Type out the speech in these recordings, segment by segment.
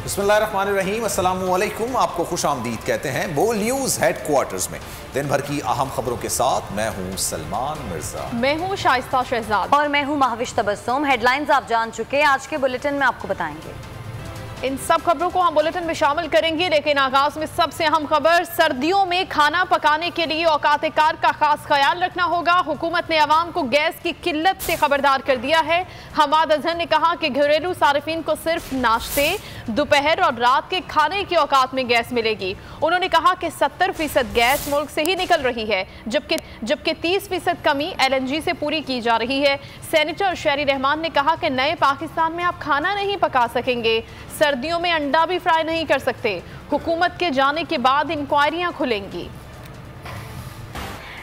बिस्मिल्लाहिर्रहमानिर्रहीम, अस्सलामुअलैकुम। आपको खुश आमदीद कहते हैं बोल न्यूज़ हेडक्वार्टर्स में। दिन भर की अहम खबरों के साथ मैं हूँ सलमान मिर्जा। मैं हूँ शाइस्ता शहजाद और मैं हूँ महविश तबस्सुम। हेडलाइंस आप जान चुके, आज के बुलेटिन में आपको बताएंगे। इन सब खबरों को हम बुलेटिन में शामिल करेंगे, लेकिन आगाज में सबसे अहम खबर। सर्दियों में खाना पकाने के लिए औकात कार का खास ख्याल रखना होगा। हुकूमत ने आवाम को गैस की किल्लत से खबरदार कर दिया है। हमाद अजहर ने कहा कि घरेलू सारिफिन को सिर्फ नाश्ते, दोपहर और रात के खाने की औकात में गैस मिलेगी। उन्होंने कहा कि 70% गैस मुल्क से ही निकल रही है, जबकि 30% कमी LNG से पूरी की जा रही है। सेनेटर शहरी रहमान ने कहा कि नए पाकिस्तान में आप खाना नहीं पका सकेंगे, सर्दियों में अंडा भी फ्राई नहीं कर सकते। हुकूमत के जाने के बाद इंक्वायरियां खुलेंगी।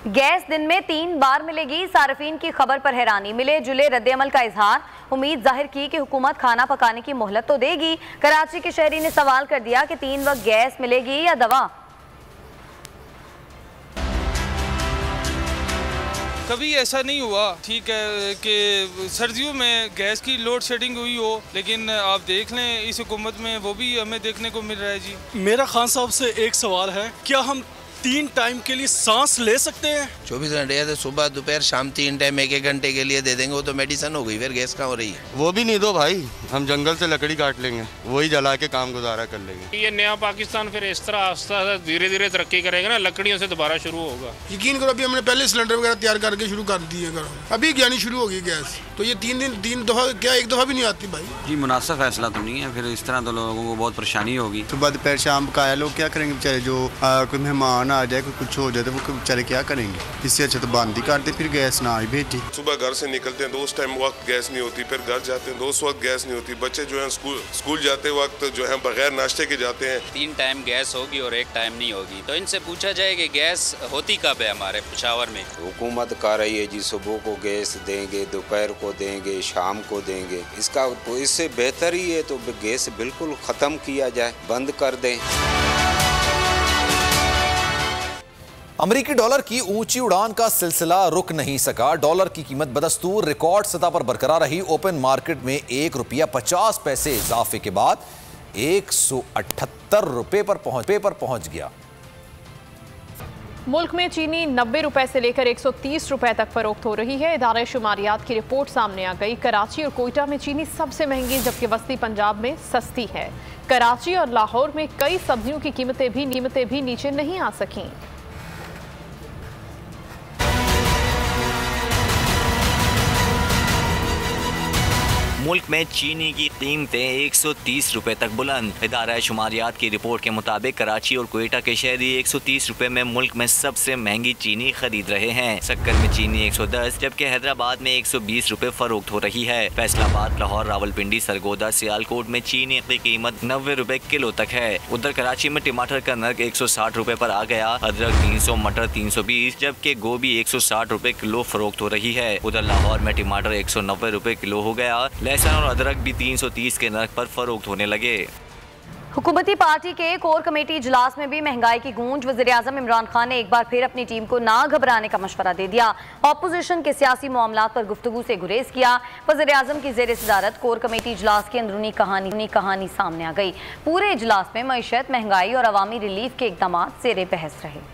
गैस दिन में 3 बार मिलेगी, सार्फिन की खबर पर हैरानी। मिले जुले रद्द-ए-अमल का इजहार, उम्मीद जाहिर की कि हुकूमत खाना पकाने की मोहलत तो देगी। कराची के शहरी ने सवाल कर दिया कि 3 वक्त गैस मिलेगी या दवा। कभी ऐसा नहीं हुआ, ठीक है, कि सर्दियों में गैस की लोड शेडिंग हुई हो, लेकिन आप देख लें इस हुकूमत में वो भी हमें देखने को मिल रहा है। जी, मेरा खान साहब से एक सवाल है, क्या हम 3 टाइम के लिए सांस ले सकते हैं? 24 घंटे है, सुबह दोपहर शाम 3 टाइम 1-1 घंटे के लिए दे देंगे, वो तो मेडिसिन हो गई, फिर गैस कहाँ हो रही है? वो भी नहीं दो भाई, हम जंगल से लकड़ी काट लेंगे, वही जला के काम गुजारा कर लेंगे। ये नया पाकिस्तान फिर इस तरह आस्ता धीरे धीरे तरक्की करेगा ना, लकड़ियों से दोबारा शुरू होगा। यकीन करो, अभी हमने पहले सिलेंडर वगैरह तैयार करके शुरू कर दिए, अभी यानी शुरू होगी गैस, तो ये 3 दफा क्या 1 दफा भी नहीं आती भाई। जी, मुनासिब फैसला तो नहीं है, फिर इस तरह तो लोगों को बहुत परेशानी होगी। सुबह दोपहर शाम पकाया, लोग क्या करेंगे बेचारे, जो कोई मेहमान आ जाए, कोई कुछ हो जाए तो वो बेचारे क्या करेंगे? इससे अच्छा तो बंद ही कर दे, फिर गैस ना ही भेजी। सुबह घर से निकलते हैं तो उस टाइम वक्त गैस नहीं होती, फिर घर जाते हैं तो उस वक्त गैस नहीं होती। बच्चे जो है स्कूल जाते वक्त जो है बगैर नाश्ते के जाते हैं। 3 टाइम गैस होगी और 1 टाइम नहीं होगी, तो इनसे पूछा जाए कि गैस होती कब है हमारे पेशावर में? हुकूमत कर रही है जी, सुबह को गैस देंगे, दोपहर को देंगे, शाम को देंगे। इसका तो इससे बेहतर ही है तो गैस बिल्कुल ख़त्म किया जाए, बंद कर दें। अमेरिकी डॉलर की ऊंची उड़ान का सिलसिला रुक नहीं सका। डॉलर की कीमत बदस्तूर रिकॉर्ड सतह पर बरकरार रही। ओपन मार्केट में ₹1.50 इजाफे के बाद 178 रुपए पर पहुंच गया। मुल्क में चीनी 90 रुपए से लेकर 130 रुपए तक फरोख्त हो रही है। इदारे शुमारियात की रिपोर्ट सामने आ गई। कराची और कोयटा में चीनी सबसे महंगी, जबकि वस्ती पंजाब में सस्ती है। कराची और लाहौर में कई सब्जियों की कीमतें भी नीचे नहीं आ सकीं। मुल्क में चीनी की कीमतें 130 रुपए तक बुलंद। इदारा शुमारियात की रिपोर्ट के मुताबिक कराची और कोयटा के शहरी 130 रुपए में मुल्क में सबसे महंगी चीनी खरीद रहे हैं। सक्कर में चीनी 110, जबकि हैदराबाद में 120 रुपए फरोख्त हो रही है। फैसलाबाद, लाहौर, रावलपिंडी, सरगोदा, सियालकोट में चीनी की कीमत 90 रुपए किलो तक है। उधर कराची में टमाटर का नर्क 160 रुपए पर आ गया। अदरक 300, मटर 320, जबकि गोभी 160 रुपए किलो फरोख्त हो रही है। उधर लाहौर में टमाटर 190 रुपए किलो हो गया। लहसुन और अदरक भी 330 के नर्क पर फरोख्त होने लगे। हुकूमती पार्टी के कोर कमेटी इजलास में भी महंगाई की गूंज। वज़ीर-ए-आज़म इमरान खान ने एक बार फिर अपनी टीम को ना घबराने का मशवरा दे दिया। ऑपोजिशन के सियासी मामलात पर गुफ्तगू से गुरेज किया। वज़ीर-ए-आज़म की ज़ेर सदारत कोर कमेटी इजलास की अंदरूनी कहानी सामने आ गई। पूरे इजलास में मईशत, महंगाई और अवामी रिलीफ के इक़दाम ज़ेर बहस रहे।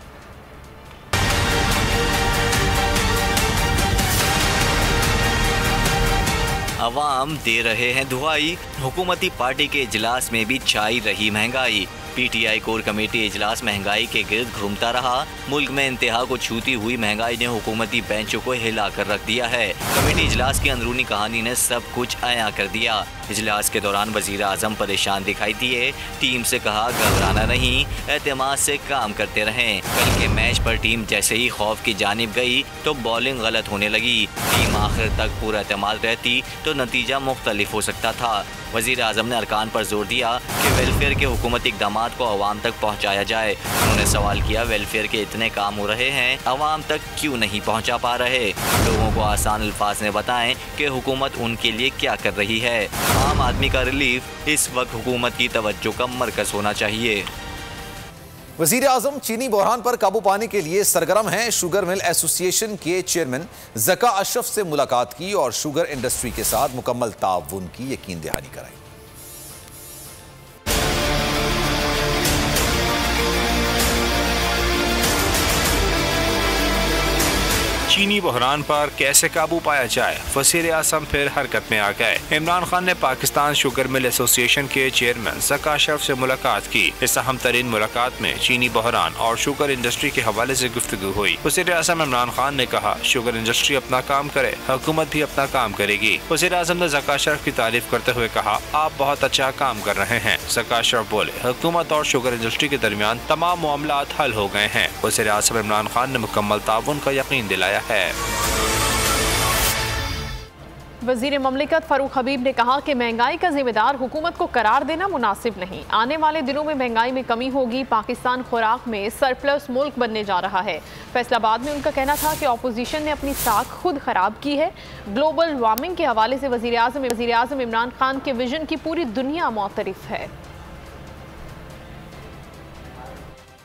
अवाम दे रहे हैं दुआई। हुकूमती पार्टी के इजलास में भी छाई रही महंगाई। PTI कोर कमेटी इजलास महंगाई के गिर्द घूमता रहा। मुल्क में इंतहा को छूती हुई महंगाई ने हुकूमती बेंचों को हिला कर रख दिया है। कमेटी इजलास की अंदरूनी कहानी ने सब कुछ आया कर दिया। इजलास के दौरान वज़ीर-ए-आज़म परेशान दिखाई दिए। टीम से कहा घबराना नहीं, एतमाद से काम करते रहें। कल के मैच पर टीम जैसे ही खौफ की जानिब गई तो बॉलिंग गलत होने लगी। टीम आखिर तक पूरा एतमाद रहती तो नतीजा मुख्तलिफ हो सकता था। वज़ीर-ए-आज़म ने अरकान पर जोर दिया कि वेलफेयर के हुकूमती इक़दाम को अवाम तक पहुँचाया जाए। उन्होंने सवाल किया, वेलफेयर के इतने काम हो रहे हैं, अवाम तक क्यों नहीं पहुँचा पा रहे? लोगों को आसान अल्फाज में बताएं कि हुकूमत उनके लिए क्या कर रही है। आम आदमी का रिलीफ इस वक्त हुकूमत की तवज्जो का मरकज होना चाहिए। वज़ीर-ए-आज़म चीनी बहरान पर काबू पाने के लिए सरगर्म हैं। शुगर मिल एसोसिएशन के चेयरमैन ज़का अशरफ से मुलाकात की और शुगर इंडस्ट्री के साथ मुकम्मल ताउन की यकीन दहानी कराई। चीनी बहरान पर कैसे काबू पाया जाए, वज़ीर आज़म फिर हरकत में आ गए। इमरान खान ने पाकिस्तान शुगर मिल एसोसिएशन के चेयरमैन ज़का अशरफ से मुलाकात की। इस अहम तरीन मुलाकात में चीनी बहरान और शुगर इंडस्ट्री के हवाले से गुफ्तगू हुई। वज़ीर आज़म इमरान खान ने कहा, शुगर इंडस्ट्री अपना काम करे, हुकूमत भी अपना काम करेगी। वज़ीर आज़म ने ज़का अशरफ की तारीफ करते हुए कहा, आप बहुत अच्छा काम कर रहे हैं। ज़का अशरफ बोले, हुकूमत और शुगर इंडस्ट्री के दरमियान तमाम मामलात हल हो गए हैं। वज़ीर आज़म इमरान खान ने मुकम्मल ताउन का यकीन दिलाया है। वज़ीर ममलिकत फ़ारूक हबीब ने कहा कि महंगाई का जिम्मेदार हुकूमत को करार देना मुनासिब नहीं। आने वाले दिनों में महंगाई में कमी होगी। पाकिस्तान खुराक में सरप्लस मुल्क बनने जा रहा है। फैसलाबाद में उनका कहना था कि अपोजिशन ने अपनी साख खुद खराब की है। ग्लोबल वार्मिंग के हवाले से वज़ीर आज़म इमरान खान के विजन की पूरी दुनिया मुतरिफ है।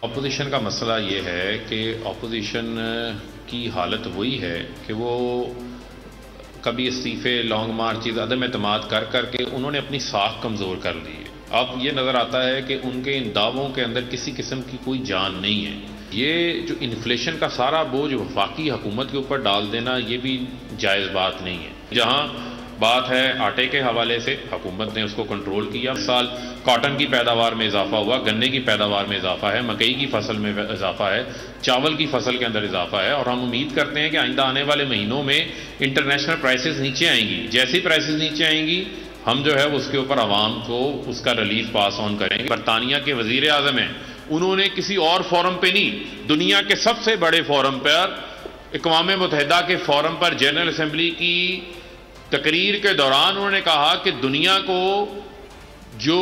अपोजिशन का मसला ये है कि अपोजिशन की हालत वही है कि वो कभी इस्तीफ़े, लॉन्ग मार्चेज, अदम एतमाद कर करके उन्होंने अपनी साख कमज़ोर कर ली है। अब ये नज़र आता है कि उनके इन दावों के अंदर किसी किस्म की कोई जान नहीं है। ये जो इन्फ्लेशन का सारा बोझ वफाकी हुकूमत के ऊपर डाल देना, ये भी जायज़ बात नहीं है। जहाँ बात है आटे के हवाले से, हुकूमत ने उसको कंट्रोल किया। इस साल कॉटन की पैदावार में इजाफा हुआ, गन्ने की पैदावार में इजाफा है, मकई की फसल में इजाफा है, चावल की फसल के अंदर इजाफा है। और हम उम्मीद करते हैं कि आइंदा आने वाले महीनों में इंटरनेशनल प्राइसेस नीचे आएंगी। जैसी प्राइसेस नीचे आएंगी, हम जो है उसके ऊपर आवाम को उसका रिलीफ पास ऑन करेंगे। बरतानिया के वज़ीर आज़म हैं, उन्होंने किसी और फोरम पे नहीं, दुनिया के सबसे बड़े फोरम पर, अक़वाम मुत्तहिदा के फोरम पर, जनरल असम्बली की तकरीर के दौरान उन्होंने कहा कि दुनिया को जो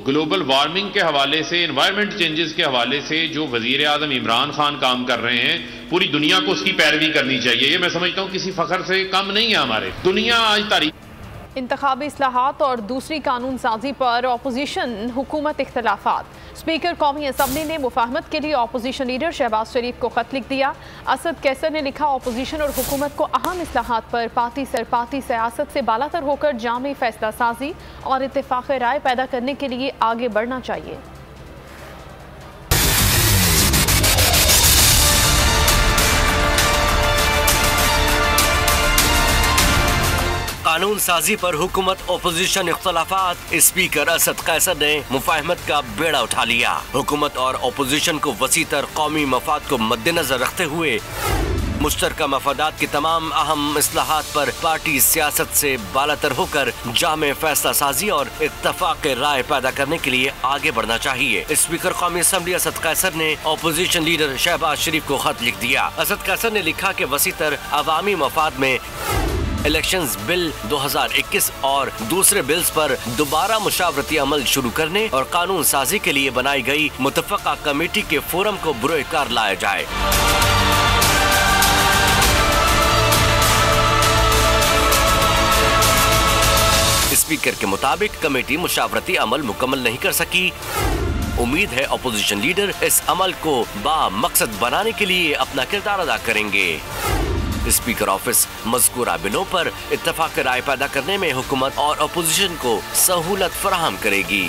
ग्लोबल वार्मिंग के हवाले से, एनवायरनमेंट चेंजेस के हवाले से जो वज़ीर आज़म इमरान खान काम कर रहे हैं, पूरी दुनिया को उसकी पैरवी करनी चाहिए। ये मैं समझता हूँ किसी फ़ख्र से कम नहीं है। हमारे दुनिया आज तारीख इंतखाबी इस्लाहात और दूसरी कानून साजी पर अपोजिशन हुकूमत इख्तलाफात। स्पीकर कौमी असम्बली ने मुफाहमत के लिए अपोजिशन लीडर शहबाज शरीफ को खत लिख दिया। असद कैसर ने लिखा, अपोजिशन और हुकूमत को अहम इस्लाहात पर पार्टी सरपाती सियासत से बालातर होकर जामी फैसला साजी और इत्तेफाक राय पैदा करने के लिए आगे बढ़ना चाहिए। कानून साजी पर हुकूमत ओपोजिशन इख्तलाफात। स्पीकर असद कैसर ने मुफाहमत का बेड़ा उठा लिया। हुकूमत और ओपोजिशन को वसीतर कौमी मफाद को मद्देनजर रखते हुए मुश्तरका मफादात की तमाम अहम इस्लाहात पर पार्टी सियासत से बालातर होकर जामे फैसला साजी और इत्तफाक राय पैदा करने के लिए आगे बढ़ना चाहिए। स्पीकर कौमी असम्बली असद कैसर ने अपोजिशन लीडर शहबाज शरीफ को खत लिख दिया। असद कैसर ने लिखा कि वसीतर अवामी मफाद में इलेक्शंस बिल 2021 और दूसरे बिल्स पर दोबारा मुशावरती अमल शुरू करने और कानून साजी के लिए बनाई गई मुतफ़क़ा कमेटी के फोरम को बुरोकार लाया जाए। स्पीकर के मुताबिक कमेटी मुशावरती अमल मुकम्मल नहीं कर सकी। उम्मीद है अपोजिशन लीडर इस अमल को बामकसद बनाने के लिए अपना किरदार अदा करेंगे। स्पीकर ऑफिस मज़कूरा बिलों पर इत्तफाक राय पैदा करने में हुकूमत और अपोजिशन को सहूलत फराहम करेगी।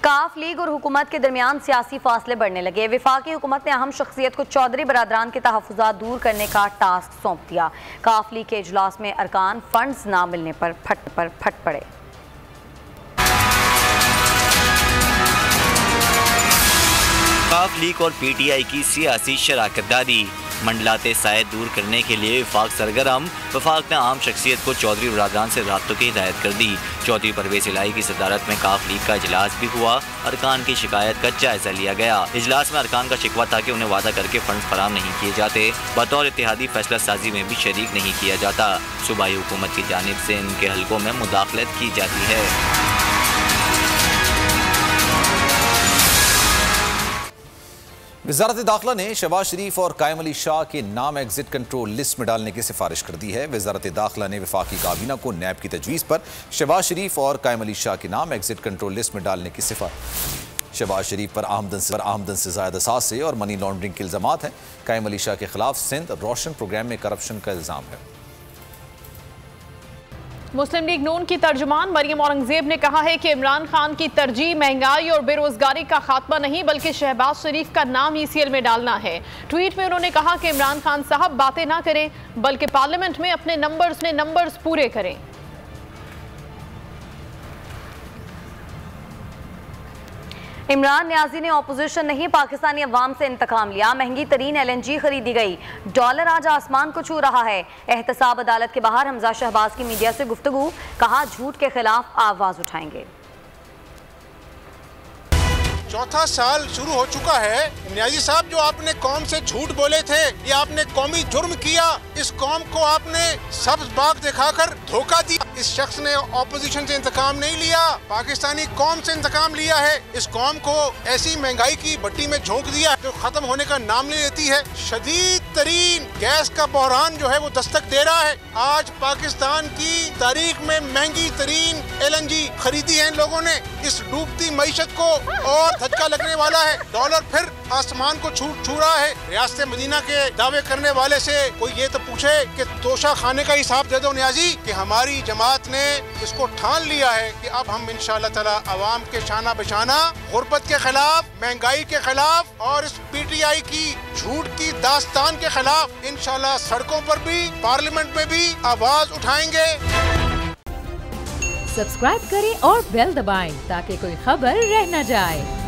काफ लीग और हुकूमत के दरमियान सियासी फासले बढ़ने लगे। वफाकी हुकूमत ने अहम शख्सियत को चौधरी बरादरान के तहफ़्फ़ुज़ात दूर करने का टास्क सौंप दिया। काफ लीग के इजलास में अरकान फंड्स ना मिलने पर फट पड़े। काफ लीग और पीटीआई की सियासी शराकत दारी। मंडलाते साये दूर करने के लिए वफाक सरगर्म। वफाक ने आम शख्सियत को चौधरी बरादरान से राब्तों की हिदायत कर दी। चौधरी परवेज इलाही की सदारत में काफ लीग का इजलास भी हुआ। अरकान की शिकायत का जायजा लिया गया। इजलास में अरकान का शिकवा था कि उन्हें वादा करके फंड फराम नहीं किए जाते, बतौर इत्तेहादी फैसला साजी में भी शरीक नहीं किया जाता। सूबाई हुकूमत की जानिब से इनके हलकों में मुदाखलत की जाती है। वज़ारत दाखिला ने शहबाज शरीफ और कायम अली शाह के नाम एग्जिट कंट्रोल लिस्ट में डालने की सिफारिश कर दी है। वज़ारत दाखिला ने वफाकी काबीना को नैब की तजवीज़ पर शहबाज शरीफ और कायम अली शाह के नाम एग्जिट कंट्रोल लिस्ट में डालने की सिफारिश। शहबाज शरीफ पर आमदन से ज़ायद असासे और मनी लॉन्ड्रिंग के इल्ज़ामात हैं। कायम अली शाह के खिलाफ सिंध रोशन प्रोग्राम में करप्शन का इल्ज़ाम है। मुस्लिम लीग नून की तर्जुमान मरियम औरंगजेब ने कहा है कि इमरान खान की तरजीह महंगाई और बेरोजगारी का खात्मा नहीं बल्कि शहबाज शरीफ का नाम ECL में डालना है। ट्वीट में उन्होंने कहा कि इमरान खान साहब बातें ना करें बल्कि पार्लियामेंट में अपने नंबर्स पूरे करें। इमरान न्याजी ने ऑपोजिशन नहीं पाकिस्तानी अवाम से इंतकाम लिया। महंगी तरीन LNG खरीदी गई, डॉलर आज आसमान को छू रहा है। एहतसाब अदालत के बाहर हमजा शहबाज की मीडिया से गुफ्तगू, कहा झूठ के खिलाफ आवाज उठाएंगे। चौथा साल शुरू हो चुका है। न्याजी साहब, जो आपने कौम से झूठ बोले थे, ये आपने कौमी जुर्म किया। इस कौम को आपने सब्ज बाग दिखाकर धोखा दिया। इस शख्स ने ऑपोजिशन से इंतकाम नहीं लिया, पाकिस्तानी कौम से इंतकाम लिया है। इस कौम को ऐसी महंगाई की भट्टी में झोंक दिया जो खत्म होने का नाम नहीं लेती है। शदीद तरीन गैस का बहरान जो है वो दस्तक दे रहा है। आज पाकिस्तान की तारीख में महंगी तरीन LNG खरीदी है इन लोगों ने। इस डूबती मईशत को और धक्का लगने वाला है। डॉलर फिर आसमान को छू रहा है। रियासत मदीना के दावे करने वाले से कोई ये तो पूछे कि तोशा खाने का हिसाब दे दो न्याजी, कि हमारी जमात ने इसको ठान लिया है कि अब हम इंशाअल्लाह ताला अवाम के शाना बशाना गुर्बत के खिलाफ, महंगाई के खिलाफ और इस PTI की झूठ की दास्तान के खिलाफ इंशाअल्लाह सड़कों पर भी, पार्लियामेंट में भी आवाज उठाएंगे। सब्सक्राइब करें और बेल दबाएं ताकि कोई खबर रह न जाए।